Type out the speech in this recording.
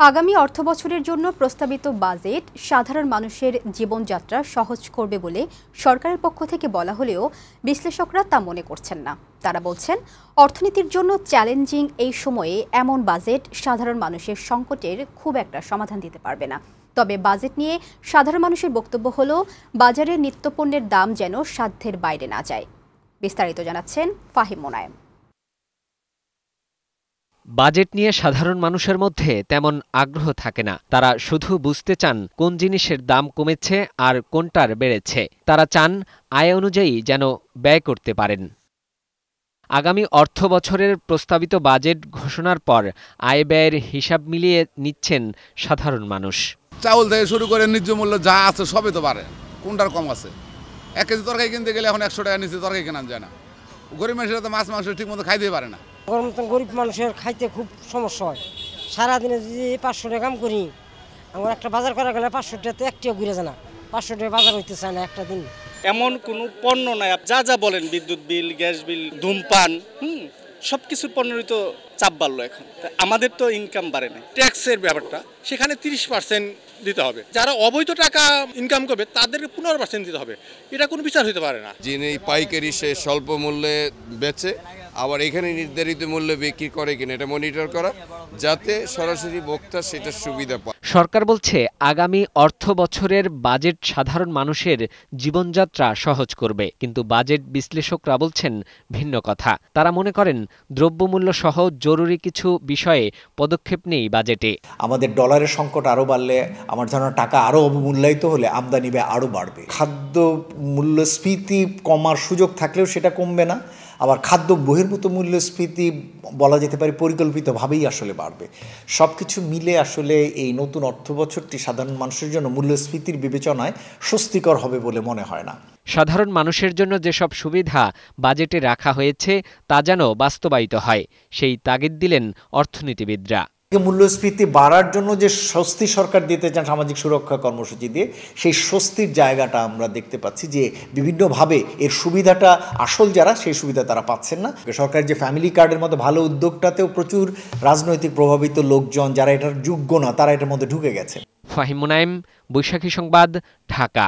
আগামী অর্থবছরের জন্য প্রস্তাবিত বাজেট সাধারণ মানুষের জীবনযাত্রা সহজ করবে বলে সরকারের পক্ষ থেকে বলা হলেও বিশ্লেষকরা তা মনে করছেন না। তারা বলছেন, অর্থনীতির জন্য চ্যালেঞ্জিং এই সময়ে এমন বাজেট সাধারণ মানুষের সংকটের খুব একটা সমাধান দিতে পারবে না। তবে বাজেট নিয়ে সাধারণ মানুষের বক্তব্য হলো, বাজারে নিত্যপণ্যের দাম যেন সাধ্যের বাইরে না যায়। বিস্তারিত জানাচ্ছেন ফাহিম মোনায়েম। বাজেট নিয়ে সাধারণ মানুষের মধ্যে তেমন আগ্রহ থাকে না। তারা শুধু বুঝতে চান কোন জিনিসের দাম কমেছে আর কোনটার বেড়েছে। তারা চান আয় অনুযায়ী যেন ব্যয় করতে পারেন। আগামী অর্থ বছরের প্রস্তাবিত বাজেট ঘোষণার পর আয় ব্যয়ের হিসাব মিলিয়ে নিচ্ছেন সাধারণ মানুষ। চাউল থেকে শুরু করে ন্যায্য মূল্য যা আছে সবই তো পারে, কোনটার কম আছে? 1 কেজি তরকারি কিনতে গেলে এখন 100 টাকা নিচে তরকারি কেনা যায় না। গরিব মানুষেরা তো মাছ মাংস ঠিক মতো খাইতেই পারে না। গরিব মানুষের খাইতে খুব সমস্যা হয়। সারাদিনে যদি 500 টাকা কাম করি, আমার একটা বাজার করা গেলে 500 টাকাতে একটিও ঘুরে যায় না। 500 টাকা বাজার হইতে চায় না একটা দিন। এমন কোনো পণ্য নাই, যা বলেন, বিদ্যুৎ বিল, গ্যাস বিল, ধূমপান, সবকিছুর পণ্যেরই তো চাপ বাড়লো। এখন আমাদের তো ইনকাম বাড়ে না। ট্যাক্সের ব্যাপারটা সেখানে 30% দিতে হবে। যারা অবৈধ টাকা ইনকাম করবে তাদেরকে 15% দিতে হবে। এটা কোনো বিচার হতে পারে না। যিনি পাইকারি সে স্বল্প মূল্যে বেচে আবার এখানে নির্ধারিত মূল্যে বিক্রি করে কিনা এটা মনিটর করা, যাতে সরাসরি ভোক্তা সেটা সুবিধা পায়। সরকার বলছে, আগামী অর্থ বছরের বাজেট সাধারণ মানুষের জীবনযাত্রা সহজ করবে, কিন্তু বাজেট বিশ্লেষকরা বলছেন ভিন্ন কথা। তারা মনে করেন দ্রব্যমূল্য সহ জরুরি কিছু বিষয়ে পদক্ষেপ নেই বাজেটে। আমাদের ডলারের সংকট আরও বাড়লে, আমার ধারণা টাকা আরও অবমূল্যায়িত হলে আমদানি ব্যয় আরও বাড়বে। খাদ্য মূল্যস্ফীতি কমার সুযোগ থাকলেও সেটা কমবে না। আবার খাদ্য বহির্ভূত মূল্যস্ফীতি বলা যেতে পারে পরিকল্পিতভাবেই আসলে বাড়বে। সব কিছু মিলে আসলে এই নতুন অর্থবছরটি সাধারণ মানুষের জন্য মূল্যস্ফীতির বিবেচনায় স্বস্তিকর হবে বলে মনে হয় না। সাধারণ মানুষের জন্য যেসব সুবিধা বাজেটে রাখা হয়েছে তা যেন বাস্তবায়িত হয়, সেই তাগিদ দিলেন অর্থনীতিবিদরা। মূল্যস্ফীতি বাড়ার জন্য যে স্বস্তি সরকার দিতে চান সামাজিক সুরক্ষা কর্মসূচি দিয়ে, সেই স্বস্তির জায়গাটা আমরা দেখতে পাচ্ছি যে বিভিন্নভাবে এর সুবিধাটা আসল যারা, সেই সুবিধা তারা পাচ্ছেন না। সরকার যে ফ্যামিলি কার্ডের মতো ভালো উদ্যোগটাতেও প্রচুর রাজনৈতিক প্রভাবিত লোকজন যারা এটার যোগ্য না, তারা এটার মধ্যে ঢুকে গেছে। ফাহিম মোনায়েম, বৈশাখী সংবাদ, ঢাকা।